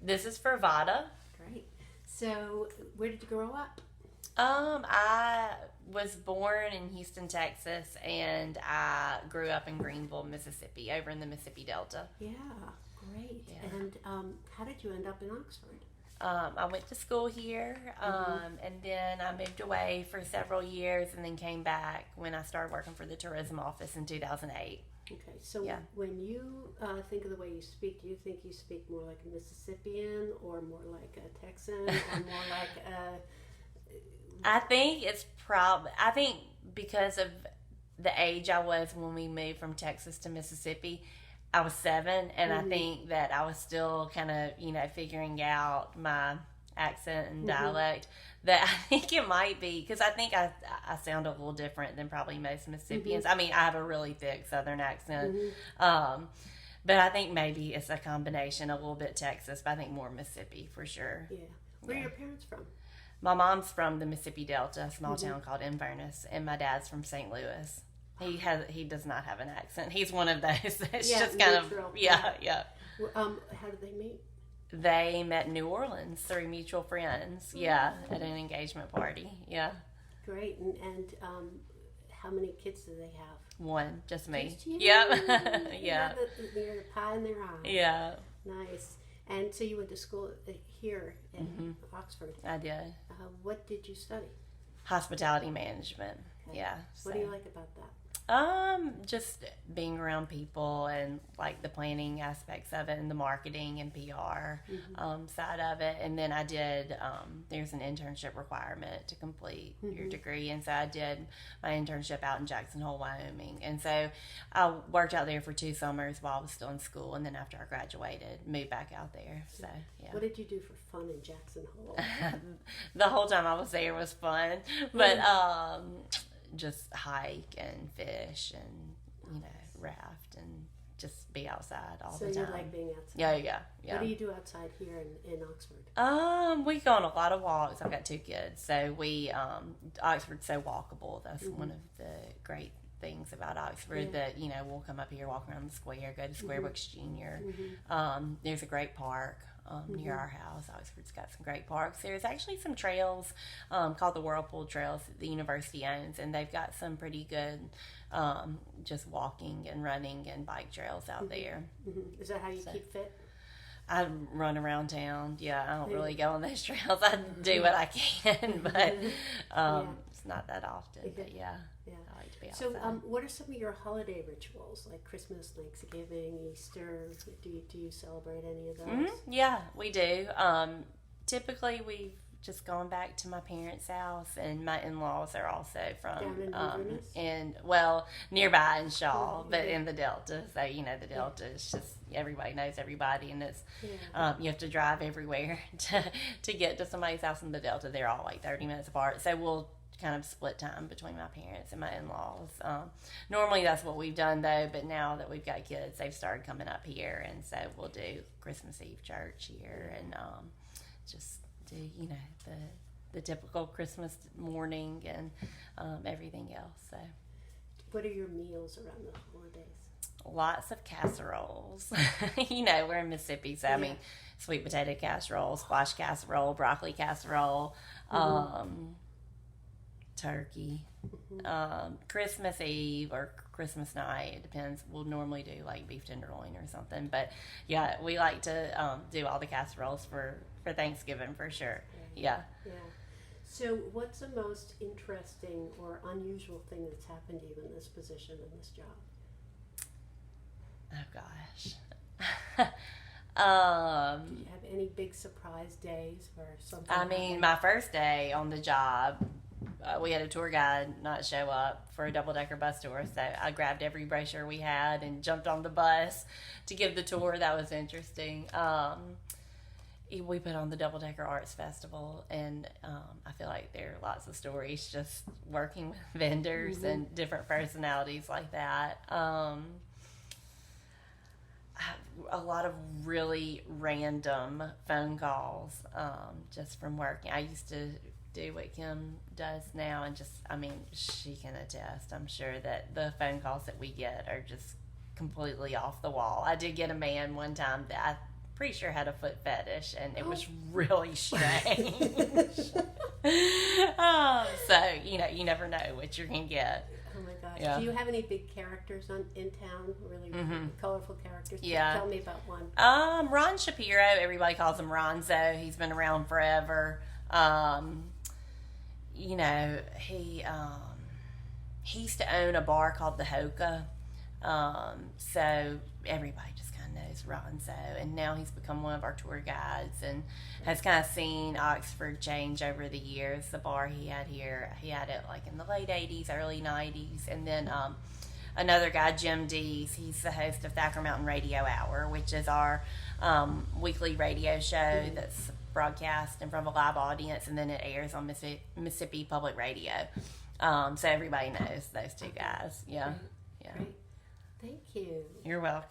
This is for Vada. Great. So, where did you grow up? I was born in Houston, Texas, and I grew up in Greenville, Mississippi, over in the Mississippi Delta. Yeah, great. Yeah. And how did you end up in Oxford? I went to school here, and then I moved away for several years, and then came back when I started working for the tourism office in 2008. Okay, so when you think of the way you speak, do you think you speak more like a Mississippian or more like a Texan or more like a... I think because of the age I was when we moved from Texas to Mississippi, I was 7, and I think that I was still kind of, figuring out my accent and dialect. That I think it might be, because I think I sound a little different than probably most Mississippians. I mean, I have a really thick Southern accent, but I think maybe it's a combination, a little bit Texas, but I think more Mississippi for sure. Yeah. Where are your parents from? My mom's from the Mississippi Delta, a small town called Inverness, and my dad's from St. Louis. He does not have an accent. He's one of those. It's just kind neutral. of yeah. How did they meet? They met in New Orleans through mutual friends. Yeah, at an engagement party. Yeah. Great. And how many kids do they have? One, just me. Just you? Yep. Yeah. They're the pie in their eye. Yeah. Nice. And so you went to school here in Oxford. I did. What did you study? Hospitality management. Okay. Yeah. What do you like about that? Just being around people and like the planning aspects of it and the marketing and PR side of it. And then I did, there's an internship requirement to complete your degree. And so I did my internship out in Jackson Hole, Wyoming. And so I worked out there for 2 summers while I was still in school. And then after I graduated, moved back out there. So, yeah. What did you do for fun in Jackson Hole? The whole time I was there was fun. But, just hike and fish and raft and just be outside all the time. So you like being outside? Yeah. What do you do outside here in Oxford? We go on a lot of walks. I've got 2 kids, so we Oxford's so walkable. That's one of the great things about Oxford, that we'll come up here, walk around the square, go to Square Books Junior. There's a great park near our house. Oxford's got some great parks. There's actually some trails called the Whirlpool Trails that the university owns, and they've got some pretty good just walking and running and bike trails out there. Is that how you keep fit? I run around town. Yeah, I don't really go on those trails. I do what I can, but it's not that often. But yeah. I like to be outside. So what are some of your holiday rituals, like Christmas, Thanksgiving, Easter? Do you celebrate any of those? Yeah, we do. Typically, we've just gone back to my parents' house, and my in-laws are also from Down in nearby in Shaw, but in the Delta. So the Delta is just everybody knows everybody, and it's you have to drive everywhere to get to somebody's house in the Delta. They're all like 30 minutes apart, so we'll kind of split time between my parents and my in-laws. Normally that's what we've done though, but now that we've got kids, they've started coming up here, and so we'll do Christmas Eve church here, and just do the typical Christmas morning and everything else. So what are your meals around the holidays? Lots of casseroles. We're in Mississippi, so I mean sweet potato casserole, squash casserole, broccoli casserole, turkey. Christmas Eve or Christmas night, it depends. We'll normally do like beef tenderloin or something, but yeah, we like to do all the casseroles for Thanksgiving for sure. Yeah. So what's the most interesting or unusual thing that's happened to you in this position, in this job? Oh gosh. Do you have any big surprise days or something? I mean, my first day on the job, we had a tour guide not show up for a double-decker bus tour, so I grabbed every brochure we had and jumped on the bus to give the tour. That was interesting. We put on the Double-Decker Arts Festival, and I feel like there are lots of stories just working with vendors and different personalities like that. A lot of really random phone calls just from working. I used to do what Kim does now, and she can attest. I'm sure that the phone calls that we get are just completely off the wall. I did get a man one time that pretty sure had a foot fetish, and it was really strange. So, you never know what you're going to get. Oh my gosh. Yeah. Do you have any big characters in town? Really colorful characters? Yeah. Tell me about one. Ron Shapiro, everybody calls him Ronzo. He's been around forever. He used to own a bar called the Hoka. So everybody just kind of knows Ronzo. And now he's become one of our tour guides and has kind of seen Oxford change over the years. The bar he had here, he had it like in the late 80s, early 90s. And then another guy, Jim Dees, he's the host of Thacker Mountain Radio Hour, which is our weekly radio show that's broadcast in front of a live audience, and then it airs on Mississippi Public Radio. So everybody knows those two guys. Yeah. Great. Thank you. You're welcome.